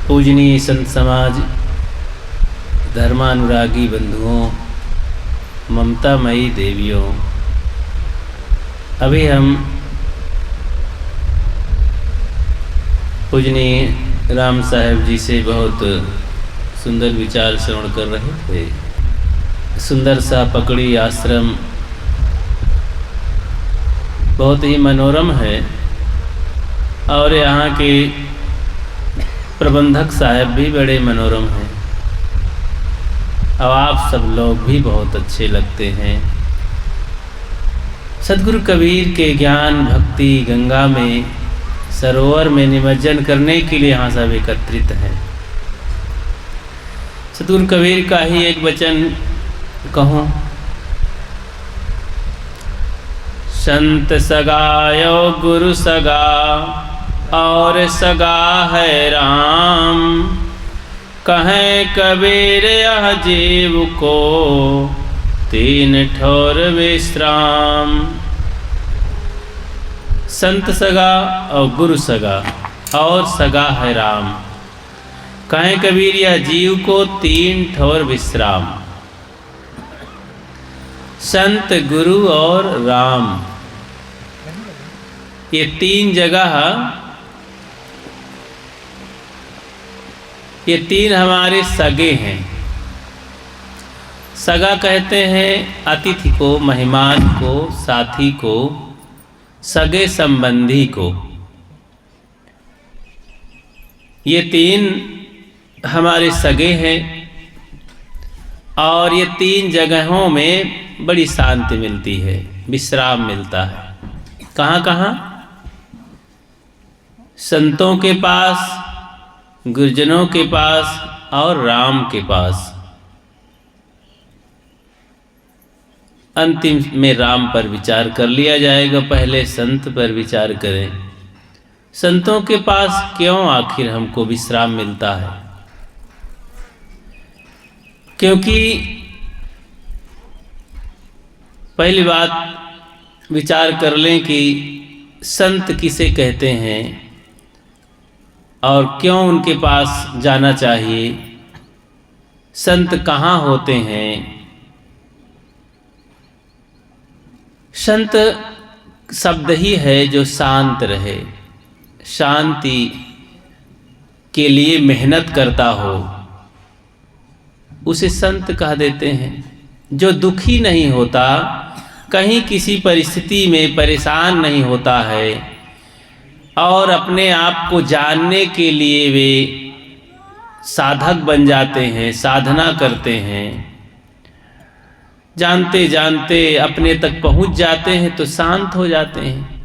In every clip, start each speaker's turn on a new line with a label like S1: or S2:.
S1: पूजनीय संत समाज, धर्मानुरागी बंधुओं, ममतामयी देवियों, अभी हम पूजनीय राम साहब जी से बहुत सुंदर विचार श्रवण कर रहे थे। सुंदर सा पकड़ी आश्रम बहुत ही मनोरम है और यहाँ के प्रबंधक साहब भी बड़े मनोरम हैं और आप सब लोग भी बहुत अच्छे लगते हैं। सद्गुरु कबीर के ज्ञान भक्ति गंगा में सरोवर में निमज्जन करने के लिए यहाँ सब एकत्रित हैं। सद्गुरु कबीर का ही एक वचन कहूँ, संत सगायो गुरु सगा और सगा है राम, कहें कबीर यह जीव को तीन ठोर विश्राम। संत सगा और गुरु सगा और सगा है राम, कहें कबीर यह जीव को तीन ठोर विश्राम। संत, गुरु और राम, ये तीन जगह, ये तीन हमारे सगे हैं। सगा कहते हैं अतिथि को, मेहमान को, साथी को, सगे संबंधी को। ये तीन हमारे सगे हैं और ये तीन जगहों में बड़ी शांति मिलती है, विश्राम मिलता है। कहाँ कहाँ? संतों के पास, गुरुजनों के पास और राम के पास। अंतिम में राम पर विचार कर लिया जाएगा, पहले संत पर विचार करें। संतों के पास क्यों आखिर हमको विश्राम मिलता है? क्योंकि पहली बात विचार कर लें कि संत किसे कहते हैं और क्यों उनके पास जाना चाहिए। संत कहाँ होते हैं? संत शब्द ही है जो शांत रहे, शांति के लिए मेहनत करता हो, उसे संत कह देते हैं। जो दुखी नहीं होता, कहीं किसी परिस्थिति में परेशान नहीं होता है और अपने आप को जानने के लिए वे साधक बन जाते हैं, साधना करते हैं, जानते जानते अपने तक पहुंच जाते हैं तो शांत हो जाते हैं।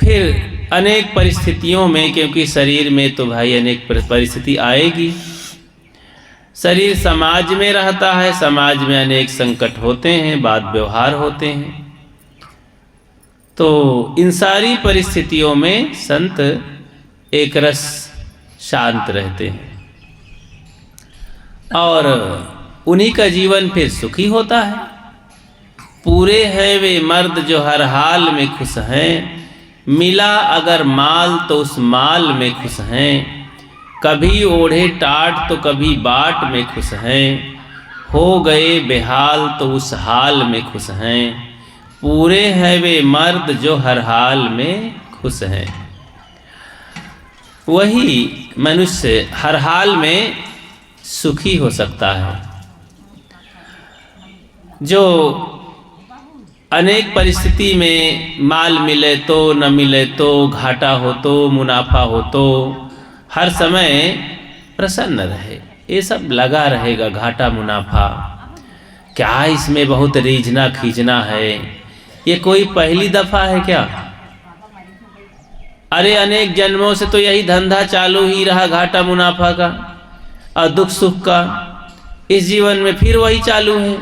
S1: फिर अनेक परिस्थितियों में, क्योंकि शरीर में तो भाई अनेक परिस्थिति आएगी, शरीर समाज में रहता है, समाज में अनेक संकट होते हैं, बात व्यवहार होते हैं, तो इन सारी परिस्थितियों में संत एक रस शांत रहते हैं और उन्हीं का जीवन फिर सुखी होता है। पूरे हैं वे मर्द जो हर हाल में खुश हैं, मिला अगर माल तो उस माल में खुश हैं। कभी ओढ़े टाट तो कभी बाट में खुश हैं, हो गए बेहाल तो उस हाल में खुश हैं। पूरे हैं वे मर्द जो हर हाल में खुश हैं। वही मनुष्य हर हाल में सुखी हो सकता है। जो अनेक परिस्थिति में माल मिले तो न मिले तो, घाटा हो तो मुनाफा हो तो, हर समय प्रसन्न रहे, ये सब लगा रहेगा। घाटा मुनाफा क्या इसमें बहुत रीझना खींचना है? ये कोई पहली दफा है क्या? अरे अनेक जन्मों से तो यही धंधा चालू ही रहा, घाटा मुनाफा का और दुख सुख का। इस जीवन में फिर वही चालू है।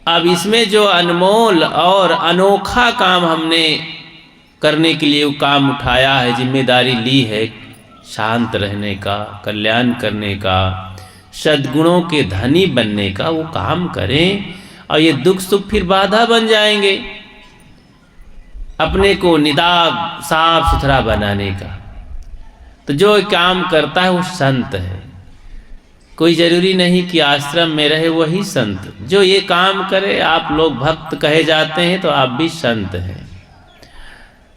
S1: अब इसमें जो अनमोल और अनोखा काम हमने करने के लिए वो काम उठाया है, जिम्मेदारी ली है, शांत रहने का, कल्याण करने का, सद्गुणों के धनी बनने का, वो काम करें और ये दुख सुख फिर बाधा बन जाएंगे अपने को निदाग साफ सुथरा बनाने का। तो जो काम करता है वो संत है। कोई ज़रूरी नहीं कि आश्रम में रहे वही संत, जो ये काम करे, आप लोग भक्त कहे जाते हैं तो आप भी संत हैं।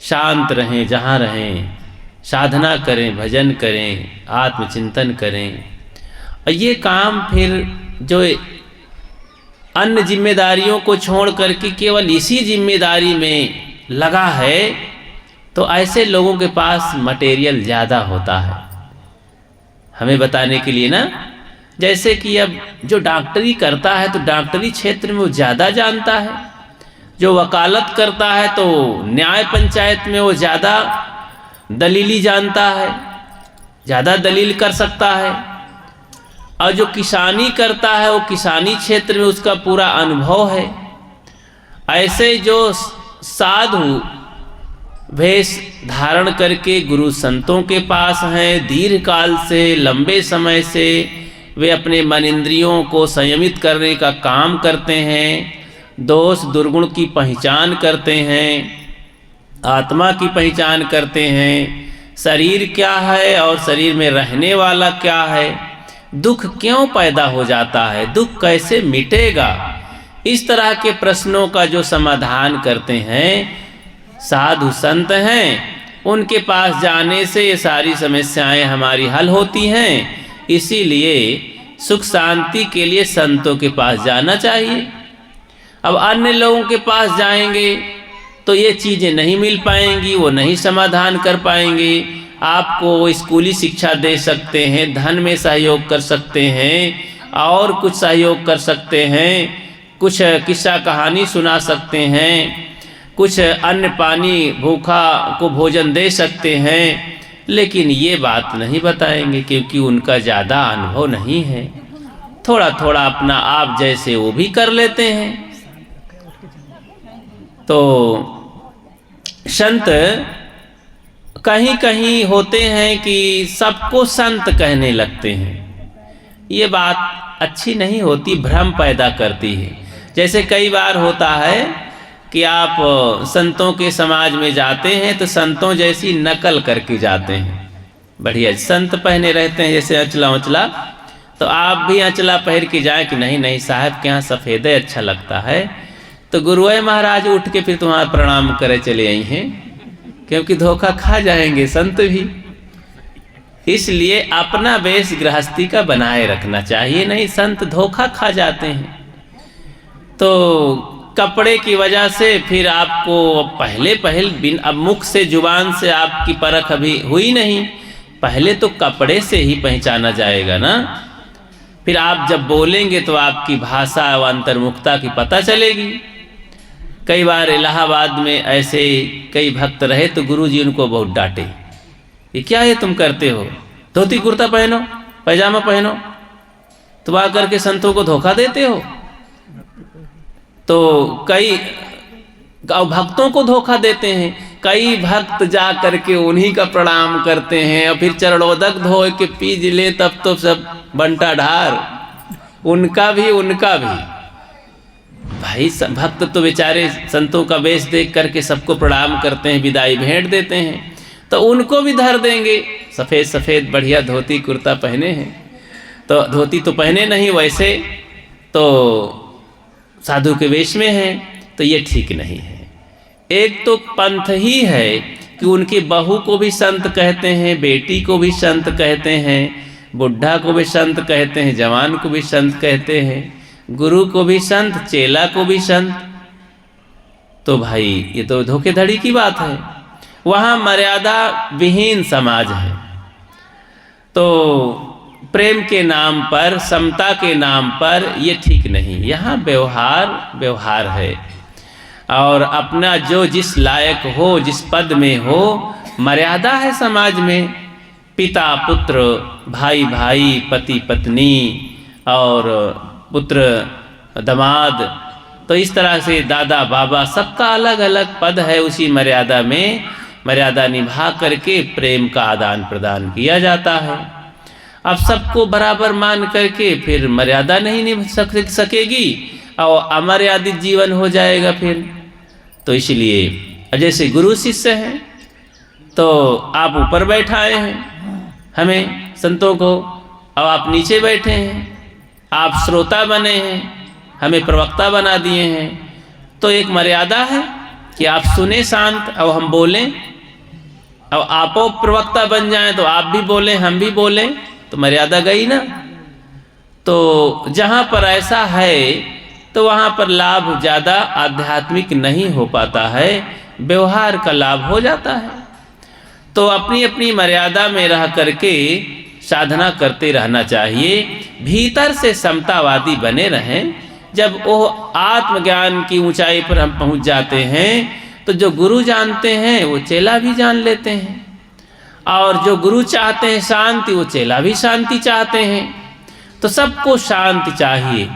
S1: शांत रहें जहाँ रहें, साधना करें, भजन करें, आत्मचिंतन करें। और ये काम फिर जो अन्य जिम्मेदारियों को छोड़ करके केवल इसी जिम्मेदारी में लगा है, तो ऐसे लोगों के पास मटेरियल ज़्यादा होता है। हमें बताने के लिए ना, जैसे कि अब जो डॉक्टरी करता है तो डॉक्टरी क्षेत्र में वो ज़्यादा जानता है, जो वकालत करता है तो न्याय पंचायत में वो ज़्यादा दलीली जानता है, ज़्यादा दलील कर सकता है। और जो किसानी करता है वो किसानी क्षेत्र में उसका पूरा अनुभव है। ऐसे जो साधु वेश धारण करके गुरु संतों के पास हैं, दीर्घ काल से, लंबे समय से वे अपने मन इंद्रियों को संयमित करने का काम करते हैं, दोष दुर्गुण की पहचान करते हैं, आत्मा की पहचान करते हैं, शरीर क्या है और शरीर में रहने वाला क्या है, दुख क्यों पैदा हो जाता है, दुख कैसे मिटेगा, इस तरह के प्रश्नों का जो समाधान करते हैं साधु संत हैं। उनके पास जाने से ये सारी समस्याएं हमारी हल होती हैं। इसीलिए सुख शांति के लिए संतों के पास जाना चाहिए। अब अन्य लोगों के पास जाएंगे तो ये चीज़ें नहीं मिल पाएंगी, वो नहीं समाधान कर पाएंगे। आपको स्कूली शिक्षा दे सकते हैं, धन में सहयोग कर सकते हैं, और कुछ सहयोग कर सकते हैं, कुछ किस्सा कहानी सुना सकते हैं, कुछ अन्न पानी भूखा को भोजन दे सकते हैं, लेकिन ये बात नहीं बताएंगे क्योंकि उनका ज़्यादा अनुभव नहीं है। थोड़ा थोड़ा अपना आप जैसे वो भी कर लेते हैं। तो संत कहीं कहीं होते हैं कि सबको संत कहने लगते हैं। ये बात अच्छी नहीं होती, भ्रम पैदा करती है। जैसे कई बार होता है कि आप संतों के समाज में जाते हैं तो संतों जैसी नकल करके जाते हैं। बढ़िया संत पहने रहते हैं जैसे अचला उचला, तो आप भी अचला पहन के जाए कि नहीं नहीं साहब के यहाँ सफ़ेदे अच्छा लगता है, तो गुरुए महाराज उठ के फिर तुम्हारा प्रणाम करे चले आई हैं, क्योंकि धोखा खा जाएंगे संत भी। इसलिए अपना वेश गृहस्थी का बनाए रखना चाहिए, नहीं संत धोखा खा जाते हैं। तो कपड़े की वजह से फिर आपको पहले अब मुख से जुबान से आपकी परख अभी हुई नहीं, पहले तो कपड़े से ही पहचाना जाएगा ना। फिर आप जब बोलेंगे तो आपकी भाषा व अंतर्मुखता की पता चलेगी। कई बार इलाहाबाद में ऐसे कई भक्त रहे तो गुरुजी उनको बहुत डांटे, ये क्या है तुम करते हो, धोती कुर्ता पहनो, पैजामा पहनो, तुम आकर के संतों को धोखा देते हो। तो कई भक्तों को धोखा देते हैं। कई भक्त जा करके उन्हीं का प्रणाम करते हैं और फिर चरणोदक धो के पीज ले, तब तो सब बंटा ढार, उनका भी भाई भक्त तो बेचारे संतों का वेश देख करके सबको प्रणाम करते हैं, विदाई भेंट देते हैं, तो उनको भी धर देंगे। सफ़ेद सफ़ेद बढ़िया धोती कुर्ता पहने हैं, तो धोती तो पहने नहीं, वैसे तो साधु के वेश में हैं, तो ये ठीक नहीं है। एक तो पंथ ही है कि उनकी बहू को भी संत कहते हैं, बेटी को भी संत कहते हैं, बुढ़ा को भी संत कहते हैं, जवान को भी संत कहते हैं, गुरु को भी संत, चेला को भी संत। तो भाई ये तो धोखेधड़ी की बात है। वहाँ मर्यादा विहीन समाज है। तो प्रेम के नाम पर, समता के नाम पर ये ठीक नहीं। यहाँ व्यवहार है, और अपना जो जिस लायक हो, जिस पद में हो, मर्यादा है समाज में। पिता पुत्र, भाई भाई, पति पत्नी और पुत्र दामाद, तो इस तरह से दादा बाबा, सबका अलग अलग पद है। उसी मर्यादा में मर्यादा निभा करके प्रेम का आदान प्रदान किया जाता है। अब सबको बराबर मान करके फिर मर्यादा नहीं निभ सकेगी और अमर्यादित जीवन हो जाएगा फिर। तो इसलिए जैसे गुरु शिष्य हैं तो आप ऊपर बैठाए हैं, हमें संतों को। अब आप नीचे बैठे हैं, आप श्रोता बने हैं, हमें प्रवक्ता बना दिए हैं, तो एक मर्यादा है कि आप सुने शांत, अब हम बोलें। अब आपो प्रवक्ता बन जाएं तो आप भी बोलें, हम भी बोलें, तो मर्यादा गई ना। तो जहाँ पर ऐसा है तो वहाँ पर लाभ ज़्यादा आध्यात्मिक नहीं हो पाता है, व्यवहार का लाभ हो जाता है। तो अपनी अपनी मर्यादा में रह करके साधना करते रहना चाहिए, भीतर से समतावादी बने रहें। जब वो आत्मज्ञान की ऊंचाई पर हम पहुंच जाते हैं तो जो गुरु जानते हैं वो चेला भी जान लेते हैं, और जो गुरु चाहते हैं शांति, वो चेला भी शांति चाहते हैं। तो सबको शांति चाहिए।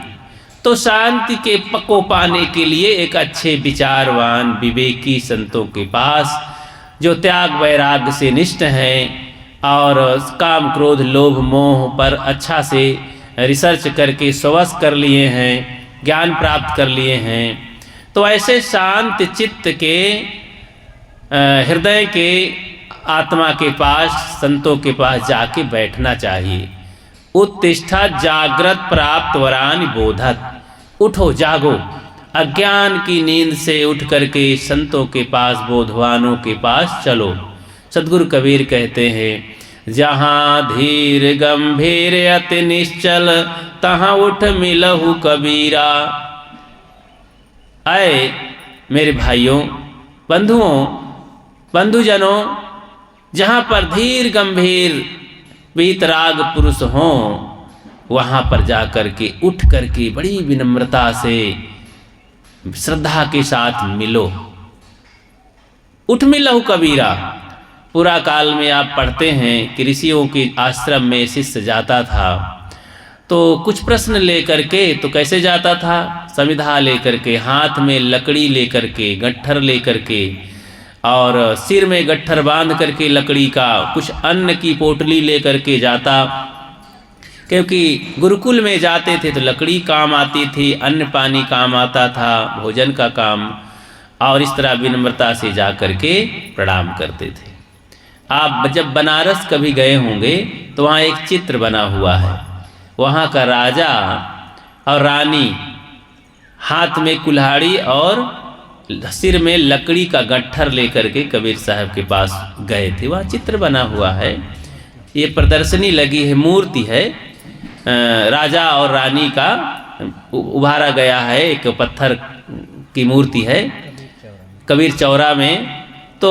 S1: तो शांति के को पाने के लिए एक अच्छे विचारवान विवेकी संतों के पास, जो त्याग वैराग्य से निष्ठ हैं और काम क्रोध लोभ मोह पर अच्छा से रिसर्च करके स्वश कर लिए हैं, ज्ञान प्राप्त कर लिए हैं, तो ऐसे शांत चित्त के हृदय के आत्मा के पास, संतों के पास जाके बैठना चाहिए। उत्तिष्ठा जागृत प्राप्त वरानि बोधत, उठो जागो, अज्ञान की नींद से उठ करके संतों के पास, बोधवानों के पास चलो। सद्गुरु कबीर कहते हैं, जहाँ धीर गंभीर अति निश्चल, तहाँ उठ मिलहु कबीरा। आए मेरे भाइयों, बंधुओं, बंधुजनों, जहाँ पर धीर गंभीर वीतराग पुरुष हों, वहाँ पर जा कर के उठ करके बड़ी विनम्रता से श्रद्धा के साथ मिलो। उठ मिलहु कबीरा। पूरा काल में आप पढ़ते हैं कि ऋषियों के आश्रम में शिष्य जाता था तो कुछ प्रश्न लेकर के, तो कैसे जाता था? समिधा लेकर के, हाथ में लकड़ी लेकर के, गट्ठर लेकर के, और सिर में गट्ठर बांध करके लकड़ी का, कुछ अन्न की पोटली लेकर के जाता, क्योंकि गुरुकुल में जाते थे तो लकड़ी काम आती थी, अन्न पानी काम आता था, भोजन का काम, और इस तरह विनम्रता से जा करके प्रणाम करते थे। आप जब बनारस कभी गए होंगे तो वहाँ एक चित्र बना हुआ है, वहाँ का राजा और रानी हाथ में कुल्हाड़ी और सिर में लकड़ी का गट्ठर लेकर के कबीर साहब के पास गए थे। वहाँ चित्र बना हुआ है, ये प्रदर्शनी लगी है, मूर्ति है, राजा और रानी का उभारा गया है, एक पत्थर की मूर्ति है कबीर चौरा में। तो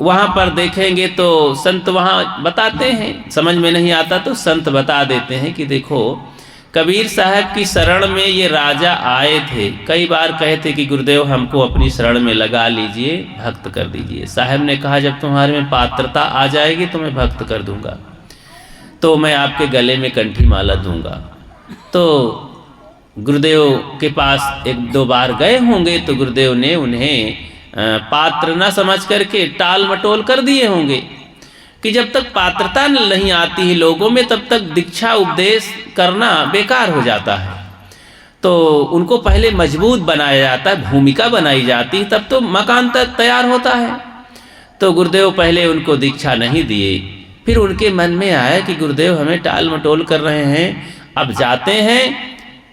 S1: वहाँ पर देखेंगे तो संत वहाँ बताते हैं, समझ में नहीं आता तो संत बता देते हैं कि देखो कबीर साहब की शरण में ये राजा आए थे, कई बार कहे थे कि गुरुदेव हमको अपनी शरण में लगा लीजिए, भक्त कर दीजिए। साहब ने कहा जब तुम्हारे में पात्रता आ जाएगी तो मैं भक्त कर दूंगा, तो मैं आपके गले में कंठी माला दूंगा। तो गुरुदेव के पास एक दो बार गए होंगे तो गुरुदेव ने उन्हें पात्र न समझ करके टाल मटोल कर दिए होंगे कि जब तक पात्रता नहीं आती है लोगों में तब तक दीक्षा उपदेश करना बेकार हो जाता है। तो उनको पहले मजबूत बनाया जाता है, भूमिका बनाई जाती है, तब तो मकान तक तैयार होता है। तो गुरुदेव पहले उनको दीक्षा नहीं दिए, फिर उनके मन में आया कि गुरुदेव हमें टाल मटोल कर रहे हैं, अब जाते हैं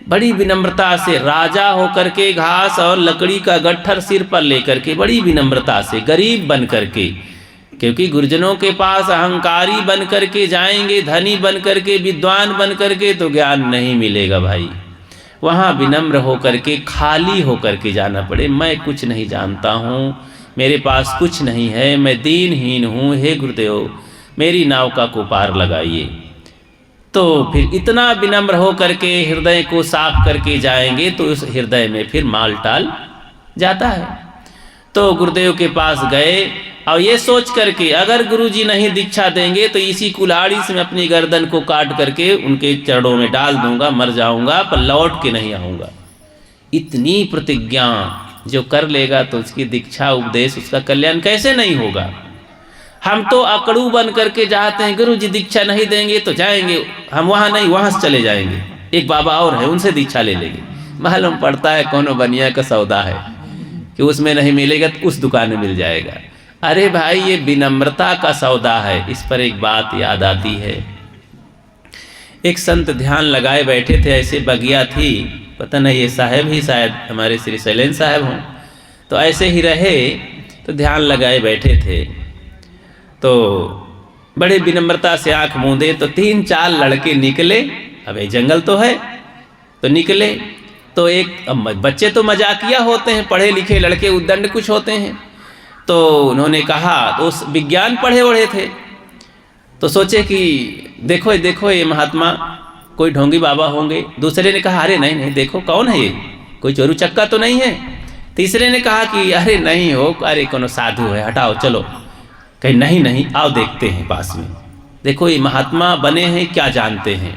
S1: बड़ी विनम्रता से, राजा होकर के घास और लकड़ी का गट्ठर सिर पर लेकर के, बड़ी विनम्रता से, गरीब बन करके, क्योंकि गुरुजनों के पास अहंकारी बन करके जाएंगे, धनी बन करके, विद्वान बन करके तो ज्ञान नहीं मिलेगा भाई। वहाँ विनम्र होकर के, खाली होकर के जाना पड़े। मैं कुछ नहीं जानता हूँ, मेरे पास कुछ नहीं है, मैं दीनहीन हूँ, हे गुरुदेव मेरी नौका को पार लगाइए। तो फिर इतना विनम्र हो करके हृदय को साफ करके जाएंगे तो उस हृदय में फिर माल टाल जाता है। तो गुरुदेव के पास गए और ये सोच करके अगर गुरुजी नहीं दीक्षा देंगे तो इसी कुल्हाड़ी से मैं अपनी गर्दन को काट करके उनके चरणों में डाल दूंगा, मर जाऊंगा, पर लौट के नहीं आऊँगा। इतनी प्रतिज्ञा जो कर लेगा तो उसकी दीक्षा उपदेश, उसका कल्याण कैसे नहीं होगा। हम तो अकड़ू बन करके जाते हैं, गुरु जी दीक्षा नहीं देंगे तो जाएंगे हम वहाँ नहीं, वहाँ से चले जाएंगे, एक बाबा और है उनसे दीक्षा ले लेंगे। मालूम पड़ता है कोनो बनिया का सौदा है कि उसमें नहीं मिलेगा तो उस दुकान में मिल जाएगा। अरे भाई, ये विनम्रता का सौदा है। इस पर एक बात याद आती है। एक संत ध्यान लगाए बैठे थे, ऐसे बगिया थी, पता नहीं ये साहब ही शायद हमारे श्री शैलेंद्र साहब हों, तो ऐसे ही रहे, तो ध्यान लगाए बैठे थे, तो बड़े विनम्रता से आंख मूंदे, तो 3-4 लड़के निकले। अब ये जंगल तो है, तो निकले, तो एक बच्चे तो मजाकिया होते हैं, पढ़े लिखे लड़के उद्दंड कुछ होते हैं, तो उन्होंने कहा, तो उस विज्ञान पढ़े ओढ़े थे, तो सोचे कि देखो देखो ये महात्मा कोई ढोंगी बाबा होंगे। दूसरे ने कहा अरे नहीं नहीं, देखो कौन है ये, कोई चोरू चक्का तो नहीं है। तीसरे ने कहा कि अरे नहीं हो, अरे कोनो साधु है, हटाओ चलो। कहीं नहीं नहीं, आओ देखते हैं पास में, देखो ये महात्मा बने हैं, क्या जानते हैं।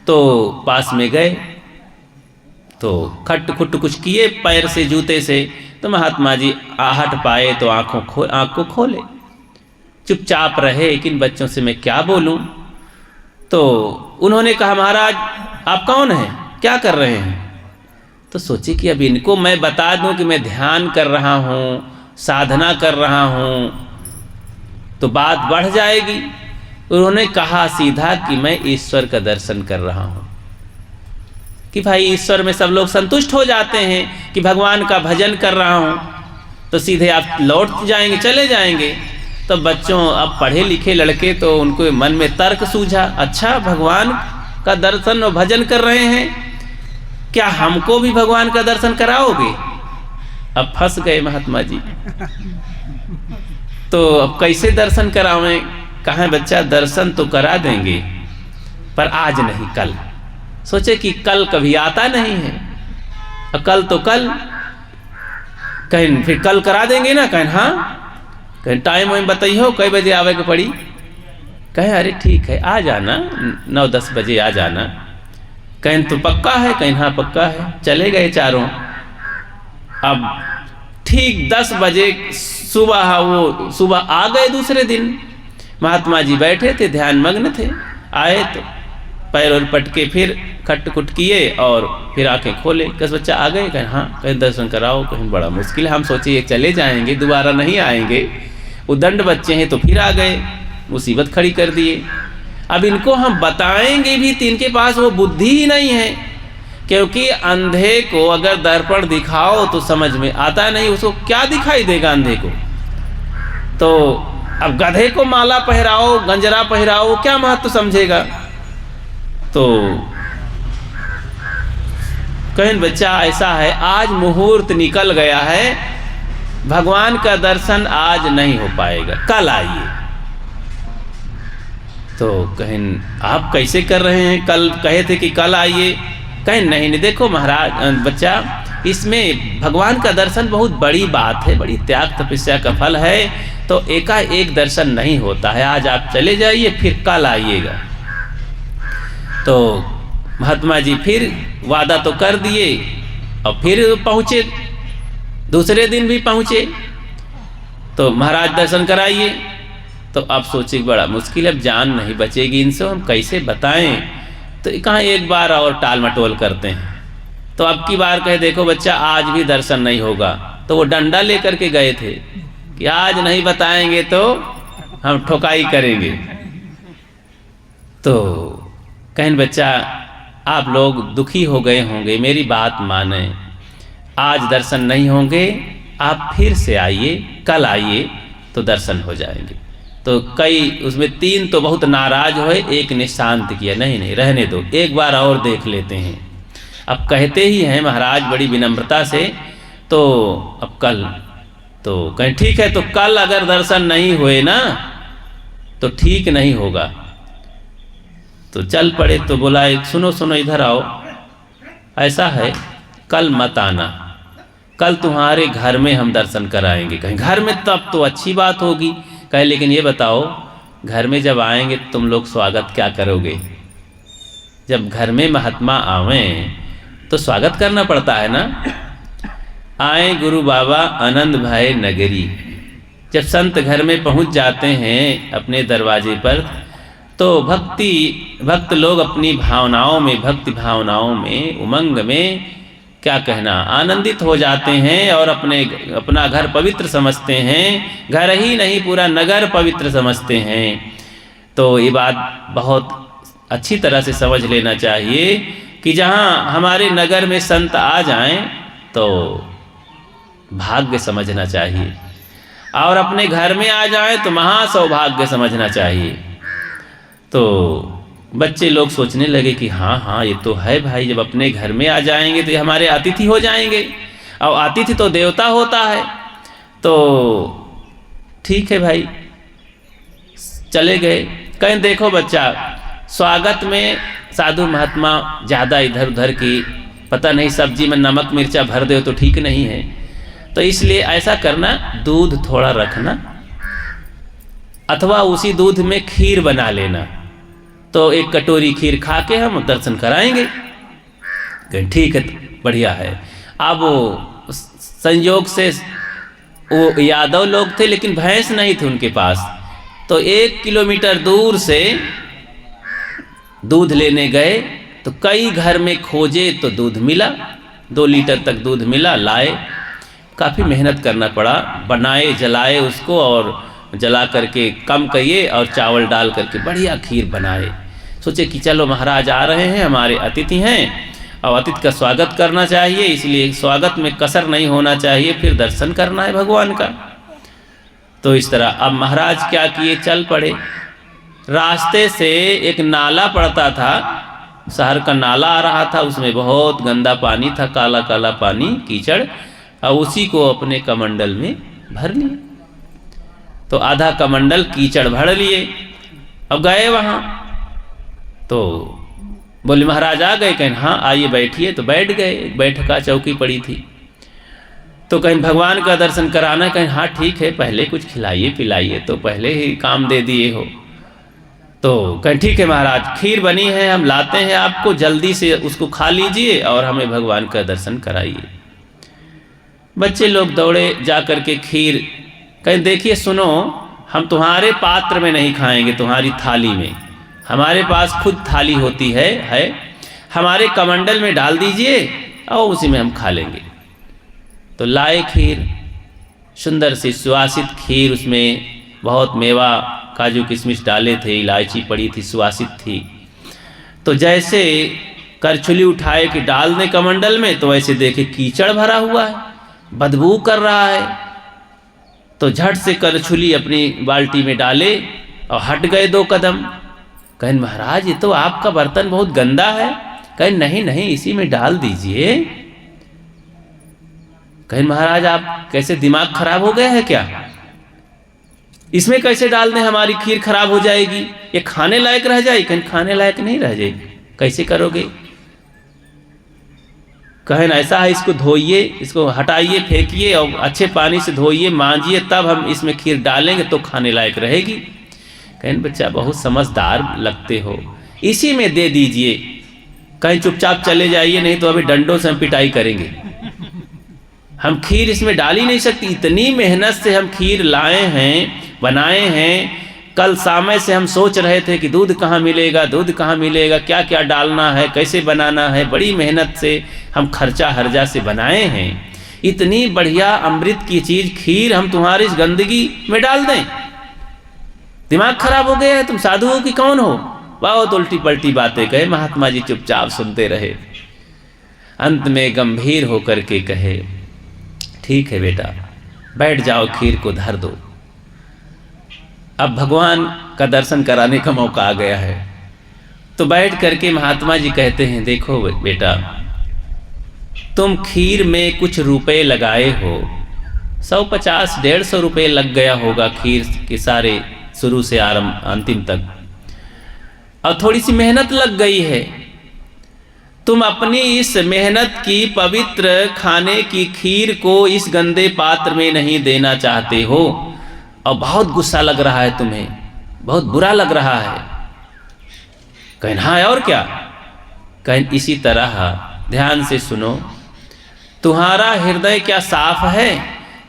S1: तो पास में गए, तो खट खुट कुछ किए पैर से जूते से, तो महात्मा जी आहट पाए तो आँख को खोले, चुपचाप रहे, लेकिन बच्चों से मैं क्या बोलूं। तो उन्होंने कहा महाराज आप कौन हैं, क्या कर रहे हैं। तो सोचे कि अब इनको मैं बता दूं कि मैं ध्यान कर रहा हूं, साधना कर रहा हूं, तो बात बढ़ जाएगी। उन्होंने कहा सीधा कि मैं ईश्वर का दर्शन कर रहा हूं, कि भाई ईश्वर में सब लोग संतुष्ट हो जाते हैं कि भगवान का भजन कर रहा हूं, तो सीधे आप लौट जाएंगे, चले जाएंगे। तो बच्चों, अब पढ़े लिखे लड़के, तो उनको मन में तर्क सूझा, अच्छा भगवान का दर्शन और भजन कर रहे हैं, क्या हमको भी भगवान का दर्शन कराओगे। अब फंस गए महात्मा जी, तो अब कैसे दर्शन करावें। कहा बच्चा दर्शन तो करा देंगे, पर आज नहीं कल। सोचे कि कल कभी आता नहीं है, और कल तो कल, कहीं फिर कल करा देंगे ना। कहें हाँ, कहीं टाइम वाइम बताइए, कई बजे आवे के पड़ी। कहें अरे ठीक है, आ जाना 9-10 बजे आ जाना। कहीं तो पक्का है, कहीं हाँ पक्का है। चले गए चारों। अब ठीक 10 बजे सुबह, वो सुबह आ गए दूसरे दिन। महात्मा जी बैठे थे, ध्यान मग्न थे। आए तो पैर और पटके, फिर खट खुट किए और फिर आंखें खोले। कस बच्चा आ गए, कहें हाँ। कहीं दर्शन कराओ, कहीं बड़ा मुश्किल है, हम सोचे ये चले जाएंगे, दोबारा नहीं आएंगे। उद्दंड बच्चे हैं, तो फिर आ गए, मुसीबत खड़ी कर दिए। अब इनको हम बताएंगे भी, तो इनके पास वो बुद्धि ही नहीं है, क्योंकि अंधे को अगर दर्पण दिखाओ तो समझ में आता नहीं, उसको क्या दिखाई देगा अंधे को। तो अब गधे को माला पहराओ, गंजरा पहराओ, क्या महत्व समझेगा। तो कहीं बच्चा ऐसा है, आज मुहूर्त निकल गया है, भगवान का दर्शन आज नहीं हो पाएगा, कल आइए। तो कहीं आप कैसे कर रहे हैं, कल कहे थे कि कल आइए। कहीं नहीं नहीं, देखो महाराज बच्चा, इसमें भगवान का दर्शन बहुत बड़ी बात है, बड़ी त्याग तपस्या का फल है, तो एकाएक दर्शन नहीं होता है। आज आप चले जाइए, फिर कल आइएगा। तो महात्मा जी फिर वादा तो कर दिए, और फिर पहुँचे, दूसरे दिन भी पहुँचे। तो महाराज दर्शन कराइए। तो अब सोचे बड़ा मुश्किल है, अब जान नहीं बचेगी इनसे, हम कैसे बताएं। तो कहाँ एक बार और टाल मटोल करते हैं। तो अब की बार कहे देखो बच्चा, आज भी दर्शन नहीं होगा। तो वो डंडा लेकर के गए थे कि आज नहीं बताएंगे तो हम ठोकाई करेंगे। तो कहें बच्चा, आप लोग दुखी हो गए होंगे, मेरी बात माने, आज दर्शन नहीं होंगे, आप फिर से आइए, कल आइए तो दर्शन हो जाएंगे। तो कई उसमें 3 तो बहुत नाराज हुए, एक ने शांत किया, नहीं नहीं रहने दो, एक बार और देख लेते हैं। अब कहते ही हैं महाराज बड़ी विनम्रता से, तो अब कल, तो कहें ठीक है, तो कल अगर दर्शन नहीं हुए ना तो ठीक नहीं होगा। तो चल पड़े। तो बोला सुनो सुनो इधर आओ, ऐसा है कल मत आना, कल तुम्हारे घर में हम दर्शन कराएंगे। कहें घर में, तब तो अच्छी बात होगी। कहे लेकिन ये बताओ, घर में जब आएंगे तुम लोग स्वागत क्या करोगे। जब घर में महात्मा आवें तो स्वागत करना पड़ता है ना। आए गुरु बाबा आनंद भाई नगरी। जब संत घर में पहुंच जाते हैं अपने दरवाजे पर, तो भक्त लोग अपनी भावनाओं में, भक्ति भावनाओं में, उमंग में क्या कहना, आनंदित हो जाते हैं और अपना घर पवित्र समझते हैं। घर ही नहीं, पूरा नगर पवित्र समझते हैं। तो ये बात बहुत अच्छी तरह से समझ लेना चाहिए कि जहाँ हमारे नगर में संत आ जाएं तो भाग्य समझना चाहिए, और अपने घर में आ जाएं तो महा सौभाग्य समझना चाहिए। तो बच्चे लोग सोचने लगे कि हाँ हाँ ये तो है भाई, जब अपने घर में आ जाएंगे तो ये हमारे अतिथि हो जाएंगे, और अतिथि तो देवता होता है। तो ठीक है भाई, चले गए। कहीं देखो बच्चा, स्वागत में साधु महात्मा ज़्यादा इधर उधर की, पता नहीं सब्जी में नमक मिर्चा भर दो तो ठीक नहीं है, तो इसलिए ऐसा करना, दूध थोड़ा रखना, अथवा उसी दूध में खीर बना लेना, तो एक कटोरी खीर खा के हम दर्शन कराएंगे। ठीक है, बढ़िया है। अब वो संयोग से वो यादव लोग थे, लेकिन भैंस नहीं थी उनके पास, तो 1 किलोमीटर दूर से दूध लेने गए। तो कई घर में खोजे तो दूध मिला, 2 लीटर तक दूध मिला, लाए। काफ़ी मेहनत करना पड़ा, बनाए जलाए उसको, और जला करके कम करिए और चावल डाल करके बढ़िया खीर बनाए। सोचे कि चलो महाराज आ रहे हैं, हमारे अतिथि हैं और अतिथि का स्वागत करना चाहिए, इसलिए स्वागत में कसर नहीं होना चाहिए, फिर दर्शन करना है भगवान का। तो इस तरह अब महाराज क्या किए, चल पड़े। रास्ते से एक नाला पड़ता था, शहर का नाला आ रहा था, उसमें बहुत गंदा पानी था, काला काला पानी, कीचड़, और उसी को अपने कमंडल में भर लिए। तो आधा कमंडल कीचड़ भर लिए। अब गए वहाँ, तो बोले महाराज आ गए? कहें हाँ आइए बैठिए। तो बैठ गए, बैठका चौकी पड़ी थी। तो कहीं भगवान का दर्शन कराना, कहीं हाँ ठीक है, पहले कुछ खिलाइए पिलाइए, तो पहले ही काम दे दिए हो। तो कहीं ठीक है महाराज, खीर बनी है, हम लाते हैं आपको, जल्दी से उसको खा लीजिए और हमें भगवान का दर्शन कराइए। बच्चे लोग दौड़े जा कर के खीर, कहीं देखिए सुनो, हम तुम्हारे पात्र में नहीं खाएंगे, तुम्हारी थाली में, हमारे पास खुद थाली होती है, हमारे कमंडल में डाल दीजिए और उसी में हम खा लेंगे। तो लाए खीर, सुंदर सी सुवासित खीर, उसमें बहुत मेवा काजू किशमिश डाले थे, इलायची पड़ी थी, सुवासित थी। तो जैसे करछुली उठाए कि डाल दें कमंडल में, तो वैसे देखे कीचड़ भरा हुआ है, बदबू कर रहा है। तो झट से करछुली अपनी बाल्टी में डाले और हट गए 2 कदम। कहें महाराज ये तो आपका बर्तन बहुत गंदा है। कहें नहीं नहीं, इसी में डाल दीजिए। कहें महाराज आप कैसे, दिमाग खराब हो गया है क्या? इसमें कैसे डाल दें, हमारी खीर खराब हो जाएगी, ये खाने लायक रह जाएगी। कहें खाने लायक नहीं रह जाएगी, कैसे करोगे? कहें ऐसा है, इसको धोइए, इसको हटाइए, फेंकिए और अच्छे पानी से धोइए, मांजिए, तब हम इसमें खीर डालेंगे तो खाने लायक रहेगी। कहें बच्चा बहुत समझदार लगते हो, इसी में दे दीजिए। कहीं चुपचाप चले जाइए, नहीं तो अभी डंडों से हम पिटाई करेंगे। हम खीर इसमें डाल ही नहीं सकती, इतनी मेहनत से हम खीर लाए हैं, बनाए हैं। कल शाम से हम सोच रहे थे कि दूध कहाँ मिलेगा, दूध कहाँ मिलेगा, क्या क्या डालना है, कैसे बनाना है, बड़ी मेहनत से हम खर्चा हर्जा से बनाए हैं। इतनी बढ़िया अमृत की चीज़ खीर हम तुम्हारी इस गंदगी में डाल दें? दिमाग खराब हो गया है, तुम साधु हो कि कौन हो? बहुत उल्टी पलटी बातें कहे। महात्मा जी चुपचाप सुनते रहे। अंत में गंभीर होकर के कहे ठीक है बेटा, बैठ जाओ, खीर को धर दो। अब भगवान का दर्शन कराने का मौका आ गया है। तो बैठ करके महात्मा जी कहते हैं देखो बेटा, तुम खीर में कुछ रुपए लगाए हो, 150 150 रुपये लग गया होगा खीर के सारे, शुरू से आरंभ अंतिम तक, और थोड़ी सी मेहनत लग गई है। तुम अपनी इस मेहनत की पवित्र खाने की खीर को इस गंदे पात्र में नहीं देना चाहते हो, और बहुत गुस्सा लग रहा है तुम्हें, बहुत बुरा लग रहा है। कहें हाँ और क्या? कहें इसी तरह ध्यान से सुनो, तुम्हारा हृदय क्या साफ है?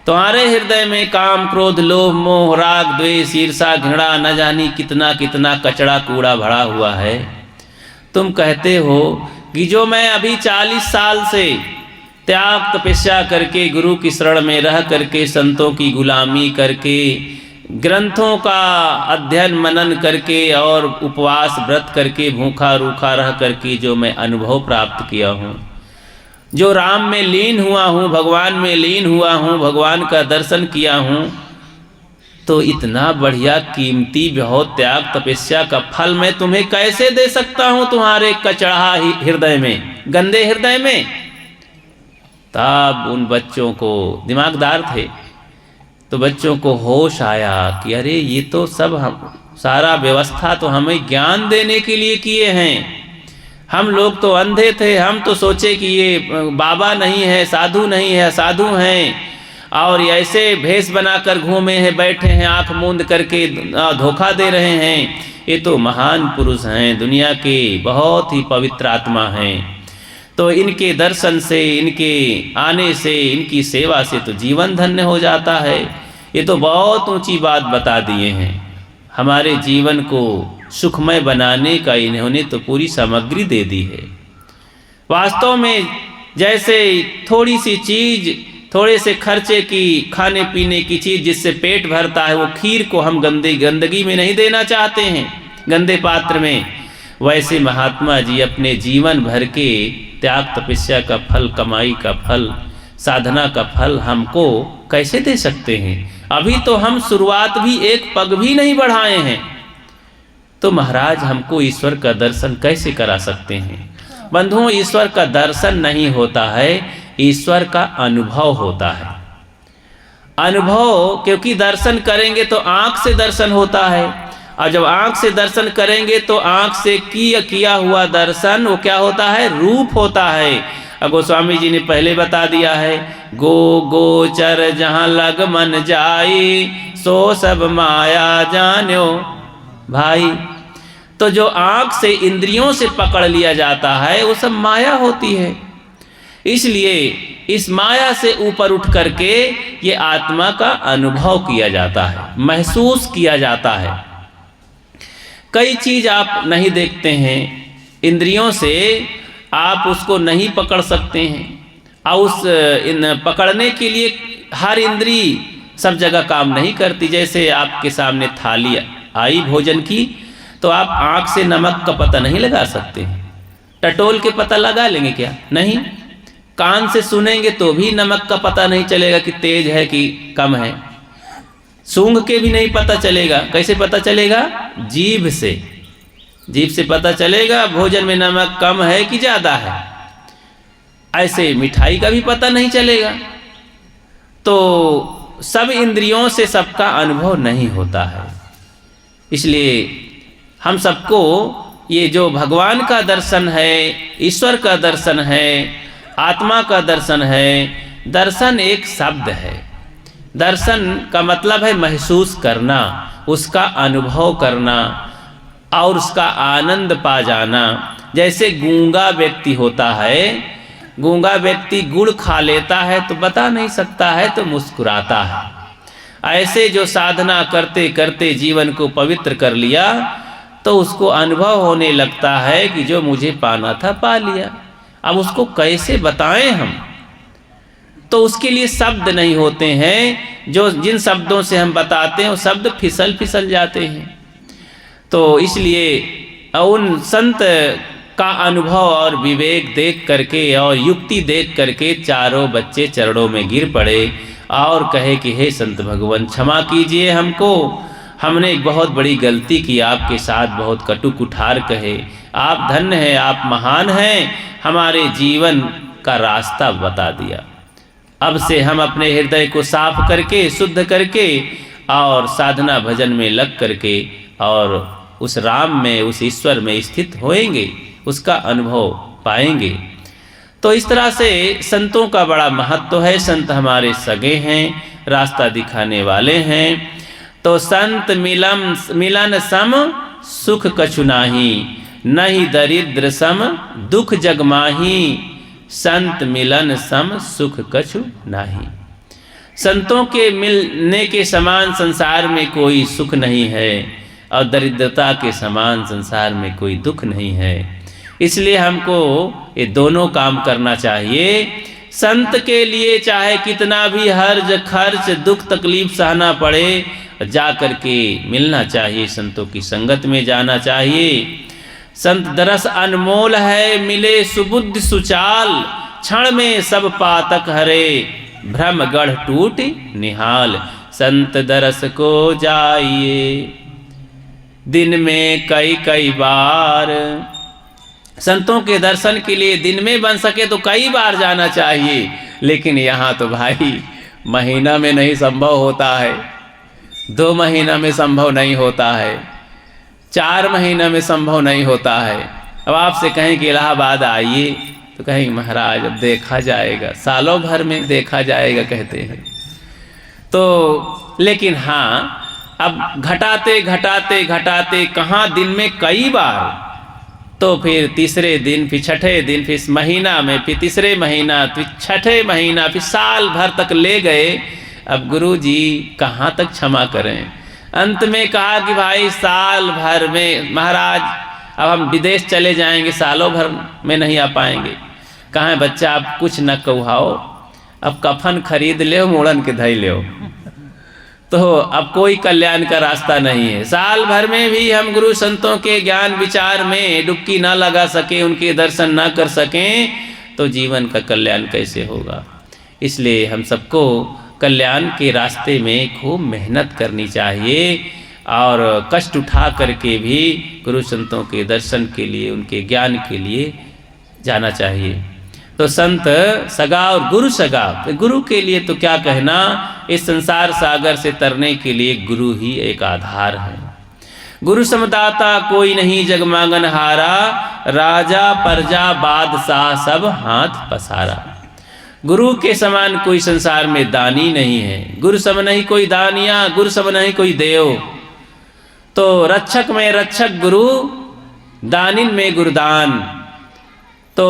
S1: तुम्हारे हृदय में काम क्रोध लोभ मोह राग द्वेष ईर्षा घृणा न जानी कितना कितना कचड़ा कूड़ा भरा हुआ है। तुम कहते हो कि जो मैं अभी 40 साल से त्याग तपस्या करके, गुरु की शरण में रह करके, संतों की गुलामी करके, ग्रंथों का अध्ययन मनन करके और उपवास व्रत करके, भूखा रूखा रह करके जो मैं अनुभव प्राप्त किया हूँ, जो राम में लीन हुआ हूँ, भगवान में लीन हुआ हूँ, भगवान का दर्शन किया हूँ, तो इतना बढ़िया कीमती बहुत त्याग तपस्या का फल मैं तुम्हें कैसे दे सकता हूँ तुम्हारे कचड़ा हृदय में, गंदे हृदय में। तब उन बच्चों को, दिमागदार थे, तो बच्चों को होश आया कि अरे ये तो सब सारा व्यवस्था तो हमें ज्ञान देने के लिए किए हैं। हम लोग तो अंधे थे, हम तो सोचे कि ये बाबा नहीं है, साधु नहीं है, साधु हैं, और ऐसे भेष बनाकर घूमे हैं, बैठे हैं, आंख मूंद करके धोखा दे रहे हैं। ये तो महान पुरुष हैं, दुनिया के बहुत ही पवित्र आत्मा हैं, तो इनके दर्शन से, इनके आने से, इनकी सेवा से तो जीवन धन्य हो जाता है। ये तो बहुत ऊंची बात बता दिए हैं, हमारे जीवन को सुखमय बनाने का इन्होंने तो पूरी सामग्री दे दी है। वास्तव में जैसे थोड़ी सी चीज़, थोड़े से खर्चे की, खाने पीने की चीज़ जिससे पेट भरता है, वो खीर को हम गंदगी में नहीं देना चाहते हैं, गंदे पात्र में, वैसे महात्मा जी अपने जीवन भर के त्याग तपस्या का फल, कमाई का फल, साधना का फल हमको कैसे दे सकते हैं? अभी तो हम शुरुआत भी एक पग भी नहीं बढ़ाए हैं, तो महाराज हमको ईश्वर का दर्शन कैसे करा सकते हैं? बंधुओं, ईश्वर का दर्शन नहीं होता है, ईश्वर का अनुभव होता है। अनुभव, क्योंकि दर्शन करेंगे तो आँख से दर्शन होता है, और जब आँख से दर्शन करेंगे तो आँख से किया हुआ दर्शन वो क्या होता है? रूप होता है। अब गोस्वामी जी ने पहले बता दिया है, गोचर जहाँ लग मन जाई, सो सब माया जान्यो भाई। तो जो आँख से, इंद्रियों से पकड़ लिया जाता है, वो सब माया होती है। इसलिए इस माया से ऊपर उठ करके ये आत्मा का अनुभव किया जाता है, महसूस किया जाता है। कई चीज़ आप नहीं देखते हैं, इंद्रियों से आप उसको नहीं पकड़ सकते हैं, और उस पकड़ने के लिए हर इंद्री सब जगह काम नहीं करती। जैसे आपके सामने थाली आई भोजन की, तो आप आँख से नमक का पता नहीं लगा सकते हैं, टटोल के पता लगा लेंगे क्या? नहीं। कान से सुनेंगे तो भी नमक का पता नहीं चलेगा कि तेज है कि कम है, सूंघ के भी नहीं पता चलेगा। कैसे पता चलेगा? जीभ से, जीभ से पता चलेगा भोजन में नमक कम है कि ज़्यादा है। ऐसे मिठाई का भी पता नहीं चलेगा। तो सब इंद्रियों से सबका अनुभव नहीं होता है। इसलिए हम सबको ये जो भगवान का दर्शन है, ईश्वर का दर्शन है, आत्मा का दर्शन है, दर्शन एक शब्द है। दर्शन का मतलब है महसूस करना, उसका अनुभव करना और उसका आनंद पा जाना। जैसे गूंगा व्यक्ति होता है, गूंगा व्यक्ति गुड़ खा लेता है तो बता नहीं सकता है, तो मुस्कुराता है। ऐसे जो साधना करते करते जीवन को पवित्र कर लिया, तो उसको अनुभव होने लगता है कि जो मुझे पाना था पा लिया। अब उसको कैसे बताएं हम? तो उसके लिए शब्द नहीं होते हैं। जो जिन शब्दों से हम बताते हैं वो शब्द फिसल जाते हैं। तो इसलिए उन संत का अनुभव और विवेक देख करके और युक्ति देख करके चारों बच्चे चरणों में गिर पड़े और कहे कि हे संत भगवान, क्षमा कीजिए हमको, हमने एक बहुत बड़ी गलती की, आपके साथ बहुत कटु कुठार कहे। आप धन्य हैं, आप महान हैं, हमारे जीवन का रास्ता बता दिया। अब से हम अपने हृदय को साफ करके, शुद्ध करके और साधना भजन में लग करके और उस राम में, उस ईश्वर में स्थित होएंगे, उसका अनुभव पाएंगे। तो इस तरह से संतों का बड़ा महत्व है। संत हमारे सगे हैं, रास्ता दिखाने वाले हैं। तो संत मिलन सम सुख कछु नाही, नहीं दरिद्र सम दुख जग माही। संत मिलन सम सुख कछु नाही। संतों के मिलने के समान संसार में कोई सुख नहीं है और दरिद्रता के समान संसार में कोई दुख नहीं है। इसलिए हमको ये दोनों काम करना चाहिए। संत के लिए चाहे कितना भी हर्ज खर्च दुख तकलीफ सहना पड़े, जा कर के मिलना चाहिए, संतों की संगत में जाना चाहिए। संत दरस अनमोल है, मिले सुबुद्धि सुचाल, क्षण में सब पातक हरे, भ्रम गढ़ टूट निहाल। संत दरस को जाइए दिन में कई कई बार, संतों के दर्शन के लिए दिन में बन सके तो कई बार जाना चाहिए। लेकिन यहाँ तो भाई महीना में नहीं संभव होता है, 2 महीना में संभव नहीं होता है, 4 महीना में संभव नहीं होता है। अब आपसे कहें कि इलाहाबाद आइए तो कहेंगे महाराज अब देखा जाएगा, सालों भर में देखा जाएगा कहते हैं। तो लेकिन हाँ, अब घटाते घटाते घटाते कहाँ दिन में कई बार, तो फिर तीसरे दिन, फिर छठे दिन, फिर महीना में, फिर तीसरे महीना, फिर छठे महीना, फिर साल भर तक ले गए। अब गुरु जी कहाँ तक क्षमा करें। अंत में कहा कि भाई साल भर में महाराज अब हम विदेश चले जाएंगे, सालों भर में नहीं आ पाएंगे। कहाँ है बच्चा, आप कुछ न कहुआओ, अब कफन खरीद ले, मोड़न के धई ले, तो अब कोई कल्याण का रास्ता नहीं है। साल भर में भी हम गुरु संतों के ज्ञान विचार में डुबकी ना लगा सके, उनके दर्शन ना कर सकें, तो जीवन का कल्याण कैसे होगा। इसलिए हम सबको कल्याण के रास्ते में खूब मेहनत करनी चाहिए और कष्ट उठा करके भी गुरु संतों के दर्शन के लिए, उनके ज्ञान के लिए जाना चाहिए। तो संत सगा और गुरु सगा, गुरु के लिए तो क्या कहना, इस संसार सागर से तरने के लिए गुरु ही एक आधार है। गुरु समदाता कोई नहीं जग मांगन हारा, राजा प्रजा बादशाह सब हाथ पसारा। गुरु के समान कोई संसार में दानी नहीं है, गुरु सम नहीं कोई दानिया, गुरु सम नहीं कोई देव। तो रक्षक में रक्षक गुरु, दानिन में गुरुदान। तो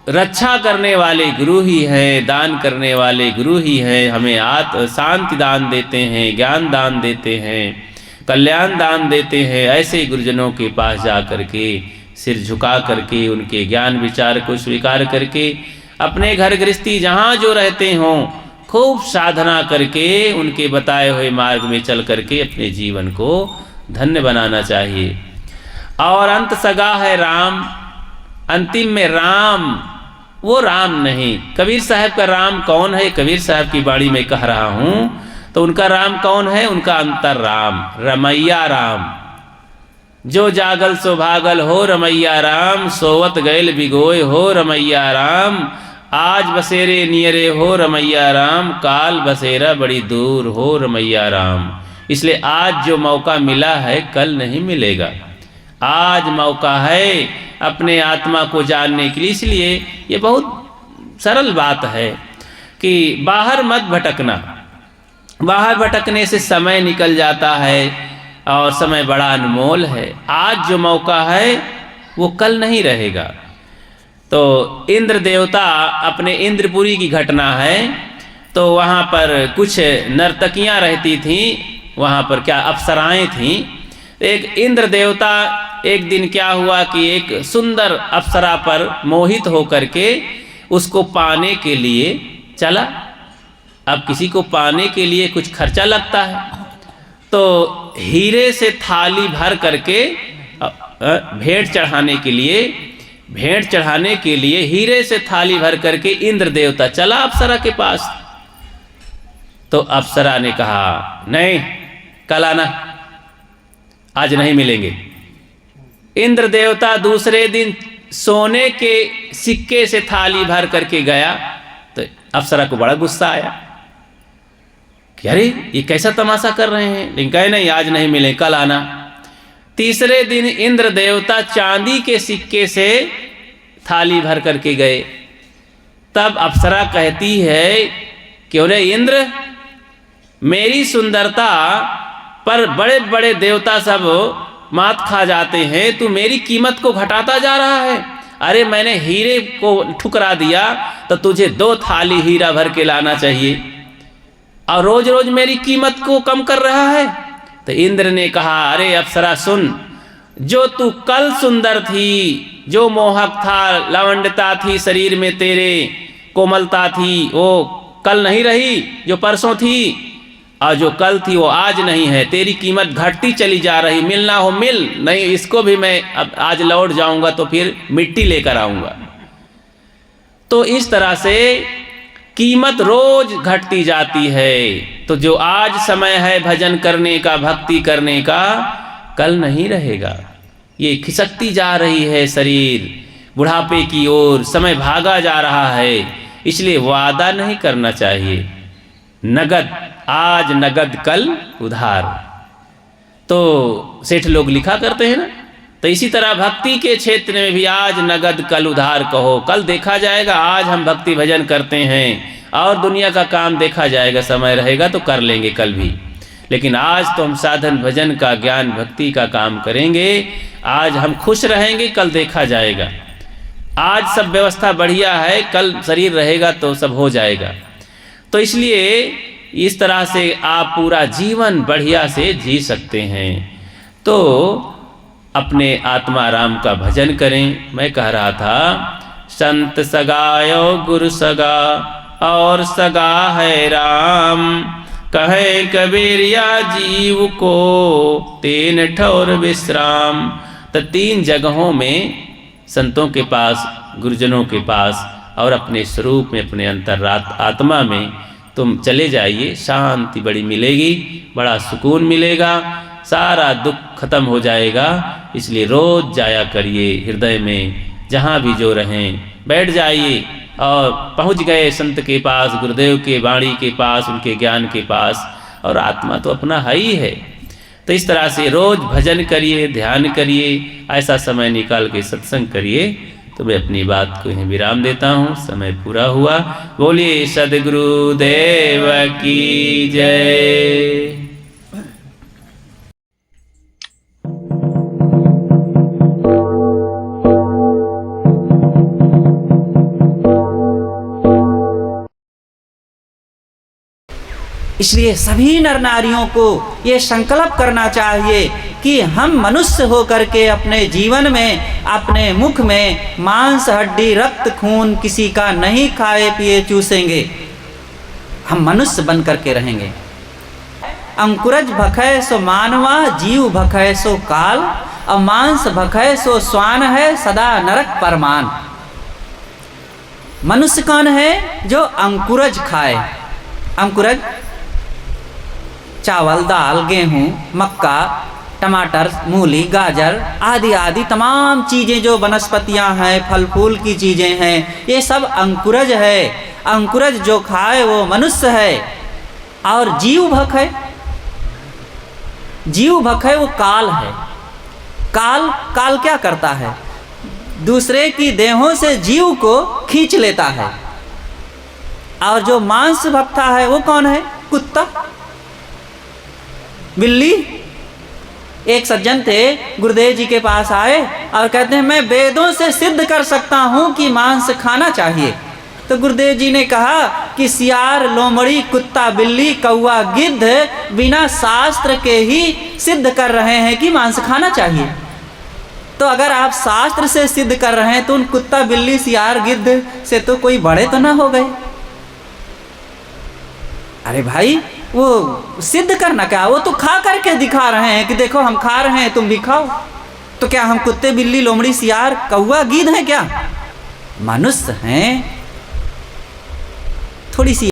S1: रक्षा करने वाले गुरु ही हैं, दान करने वाले गुरु ही हैं। हमें शांति दान देते हैं, ज्ञान दान देते हैं, कल्याण दान देते हैं। ऐसे गुरुजनों के पास जा करके सिर झुका करके उनके ज्ञान विचार को स्वीकार करके अपने घर गृहस्थी जहाँ जो रहते हों खूब साधना करके उनके बताए हुए मार्ग में चल करके अपने जीवन को धन्य बनाना चाहिए। और अंत सगा है राम, अंतिम में राम, वो राम नहीं। कबीर साहब का राम कौन है, कबीर साहब की बाणी में कह रहा हूँ, तो उनका राम कौन है, उनका अंतर राम, रमैया राम। जो जागल सो भागल हो रमैया राम, सोवत गैल बिगोय हो रमैया राम। आज बसेरे नियरे हो रमैया राम, काल बसेरा बड़ी दूर हो रमैया राम। इसलिए आज जो मौका मिला है कल नहीं मिलेगा। आज मौका है अपने आत्मा को जानने के लिए। इसलिए ये बहुत सरल बात है कि बाहर मत भटकना। बाहर भटकने से समय निकल जाता है और समय बड़ा अनमोल है। आज जो मौका है वो कल नहीं रहेगा। तो इंद्र देवता, अपने इंद्रपुरी की घटना है, तो वहाँ पर कुछ नर्तकियाँ रहती थीं, वहाँ पर क्या अप्सराएँ थीं। एक इंद्र देवता एक दिन क्या हुआ कि एक सुंदर अप्सरा पर मोहित होकर के उसको पाने के लिए चला। अब किसी को पाने के लिए कुछ खर्चा लगता है, तो हीरे से थाली भर करके भेंट चढ़ाने के लिए हीरे से थाली भर करके इंद्र देवता चला अप्सरा के पास। तो अप्सरा ने कहा नहीं, कल आना, आज नहीं मिलेंगे। इंद्र देवता दूसरे दिन सोने के सिक्के से थाली भर करके गया, तो अप्सरा को बड़ा गुस्सा आया कि अरे ये कैसा तमाशा कर रहे हैं। लेकिन कहे नहीं, आज नहीं मिले, कल आना। तीसरे दिन इंद्र देवता चांदी के सिक्के से थाली भर करके गए। तब अप्सरा कहती है कि अरे इंद्र, मेरी सुंदरता पर बड़े बड़े देवता सब मात खा जाते हैं, तू मेरी कीमत को घटाता जा रहा है। अरे मैंने हीरे को ठुकरा दिया तो तुझे 2 थाली हीरा भर के लाना चाहिए, और रोज रोज मेरी कीमत को कम कर रहा है। तो इंद्र ने कहा अरे अप्सरा सुन, जो तू कल सुंदर थी, जो मोहक था, लवंडता थी शरीर में तेरे, कोमलता थी वो कल नहीं रही जो परसों थी, और जो कल थी वो आज नहीं है। तेरी कीमत घटती चली जा रही, मिलना हो मिल, नहीं इसको भी मैं अब आज लौट जाऊंगा तो फिर मिट्टी लेकर आऊंगा। तो इस तरह से कीमत रोज घटती जाती है। तो जो आज समय है भजन करने का, भक्ति करने का, कल नहीं रहेगा। ये खिसकती जा रही है शरीर बुढ़ापे की ओर, समय भागा जा रहा है, इसलिए वादा नहीं करना चाहिए। नगद आज नगद कल उधार, तो सेठ लोग लिखा करते हैं ना। तो इसी तरह भक्ति के क्षेत्र में भी आज नगद कल उधार कहो, कल देखा जाएगा। आज हम भक्ति भजन करते हैं और दुनिया का काम देखा जाएगा, समय रहेगा तो कर लेंगे कल भी, लेकिन आज तो हम साधन भजन का, ज्ञान भक्ति का काम करेंगे। आज हम खुश रहेंगे, कल देखा जाएगा। आज सब व्यवस्था बढ़िया है, कल शरीर रहेगा तो सब हो जाएगा। तो इसलिए इस तरह से आप पूरा जीवन बढ़िया से जी सकते हैं। तो अपने आत्मा राम का भजन करें। मैं कह रहा था, संत सगायो गुरु सगा और सगा है राम, कहे कबीरिया जीव को तीन ठौर विश्राम। तो 3 जगहों में संतों के पास, गुरुजनों के पास और अपने स्वरूप में, अपने अंतरात्मा आत्मा में तुम चले जाइए, शांति बड़ी मिलेगी, बड़ा सुकून मिलेगा, सारा दुख खत्म हो जाएगा। इसलिए रोज जाया करिए हृदय में, जहाँ भी जो रहें बैठ जाइए और पहुँच गए संत के पास, गुरुदेव के वाणी के पास, उनके ज्ञान के पास, और आत्मा तो अपना है ही है। तो इस तरह से रोज भजन करिए, ध्यान करिए, ऐसा समय निकाल के सत्संग करिए। तो मैं अपनी बात को यहीं विराम देता हूँ, समय पूरा हुआ। बोलिए सद्गुरु देव की जय।
S2: इसलिए सभी नर नारियों को ये संकल्प करना चाहिए कि हम मनुष्य होकर के अपने जीवन में, अपने मुख में मांस हड्डी रक्त खून किसी का नहीं खाए पिए चूसेंगे, हम मनुष्य बन करके रहेंगे। अंकुरज भखय सो मानवा, जीव भखय सो काल, और मांस भखय सो स्वान है, सदा नरक परमान। मनुष्य कौन है? जो अंकुरज खाए। अंकुरज चावल, दाल, गेहूँ, मक्का, टमाटर, मूली, गाजर आदि आदि तमाम चीज़ें जो वनस्पतियाँ हैं, फल फूल की चीज़ें हैं, ये सब अंकुरज है। अंकुरज जो खाए वो मनुष्य है। और जीव भख है, जीव भख है वो काल है। काल, काल क्या करता है? दूसरे की देहों से जीव को खींच लेता है। और जो मांस भक्षता है वो कौन है? कुत्ता, बिल्ली। एक सज्जन थे, गुरुदेव जी के पास आए और कहते हैं मैं वेदों से सिद्ध कर सकता हूं कि मांस खाना चाहिए। तो गुरुदेव जी ने कहा कि सियार, लोमड़ी, कुत्ता, बिल्ली, कौवा, गिद्ध बिना शास्त्र के ही सिद्ध कर रहे हैं कि मांस खाना चाहिए। तो अगर आप शास्त्र से सिद्ध कर रहे हैं तो उन कुत्ता, बिल्ली, सियार, गिद्ध से तो कोई बड़े तो ना हो गए। अरे भाई, वो सिद्ध करना क्या, वो तो खा करके दिखा रहे हैं कि देखो हम खा रहे हैं, तुम भी खाओ। तो क्या हम कुत्ते, बिल्ली, लोमड़ी, सियार, कौवा, गिद्ध हैं क्या? मनुष्य हैं। थोड़ी सी